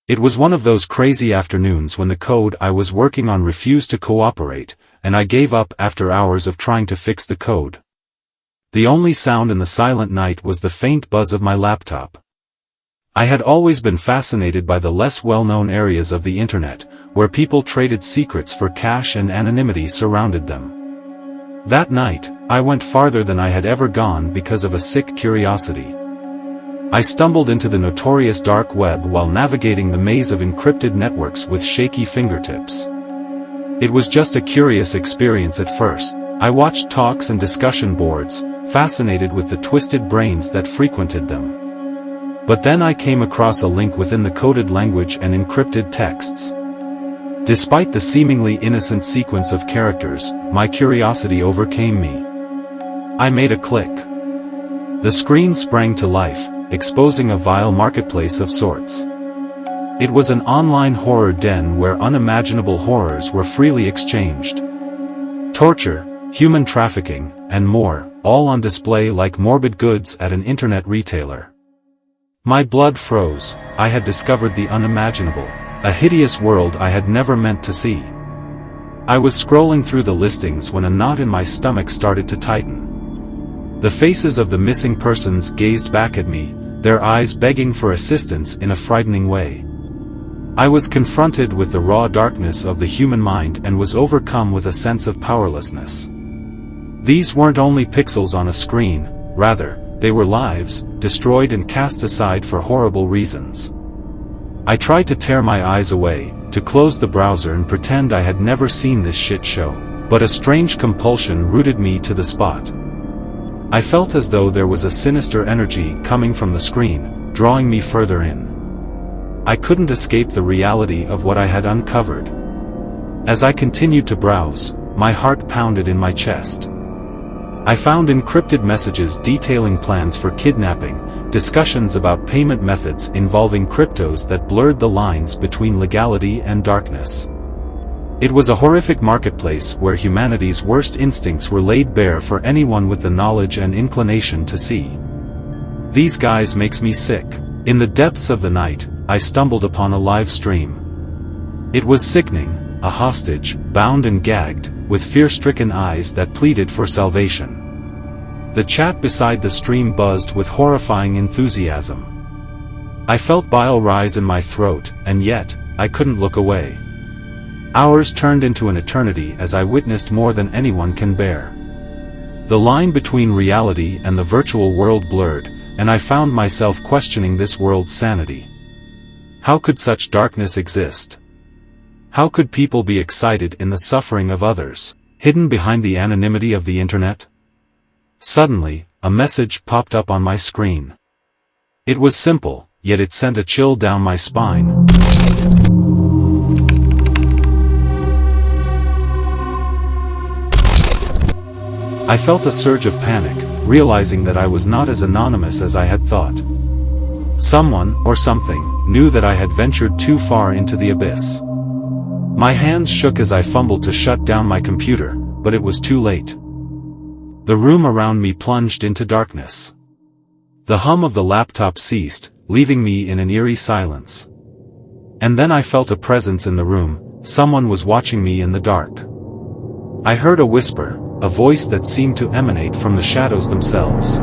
It was one of those crazy afternoons when the code I was working on refused to cooperate, and I gave up after hours of trying to fix the code. The only sound in the silent night was the faint buzz of my laptop. I had always been fascinated by the less well-known areas of the internet, where people traded secrets for cash and anonymity surrounded them. That night, I went farther than I had ever gone because of a sick curiosity. I stumbled into the notorious dark web while navigating the maze of encrypted networks with shaky fingertips. It was just a curious experience at first. I watched talks and discussion boards, fascinated with the twisted brains that frequented them. But then I came across a link within the coded language and encrypted texts. Despite the seemingly innocent sequence of characters, my curiosity overcame me. I made a click. The screen sprang to life, exposing a vile marketplace of sorts. It was an online horror den where unimaginable horrors were freely exchanged. Torture, human trafficking, and more, all on display like morbid goods at an internet retailer. My blood froze. I had discovered the unimaginable, a hideous world I had never meant to see. I was scrolling through the listings when a knot in my stomach started to tighten. The faces of the missing persons gazed back at me, their eyes begging for assistance in a frightening way. I was confronted with the raw darkness of the human mind and was overcome with a sense of powerlessness. These weren't only pixels on a screen, rather, they were lives, destroyed and cast aside for horrible reasons. I tried to tear my eyes away, to close the browser and pretend I had never seen this shit show, but a strange compulsion rooted me to the spot. I felt as though there was a sinister energy coming from the screen, drawing me further in. I couldn't escape the reality of what I had uncovered. As I continued to browse, my heart pounded in my chest. I found encrypted messages detailing plans for kidnapping, discussions about payment methods involving cryptos that blurred the lines between legality and darkness. It was a horrific marketplace where humanity's worst instincts were laid bare for anyone with the knowledge and inclination to see. These guys makes me sick. In the depths of the night, I stumbled upon a live stream. It was sickening, a hostage, bound and gagged, with fear-stricken eyes that pleaded for salvation. The chat beside the stream buzzed with horrifying enthusiasm. I felt bile rise in my throat, and yet, I couldn't look away. Hours turned into an eternity as I witnessed more than anyone can bear. The line between reality and the virtual world blurred, and I found myself questioning this world's sanity. How could such darkness exist? How could people be excited in the suffering of others, hidden behind the anonymity of the internet? Suddenly, a message popped up on my screen. It was simple, yet it sent a chill down my spine. I felt a surge of panic, realizing that I was not as anonymous as I had thought. Someone, or something, knew that I had ventured too far into the abyss. My hands shook as I fumbled to shut down my computer, but it was too late. The room around me plunged into darkness. The hum of the laptop ceased, leaving me in an eerie silence. And then I felt a presence in the room. Someone was watching me in the dark. I heard a whisper, a voice that seemed to emanate from the shadows themselves.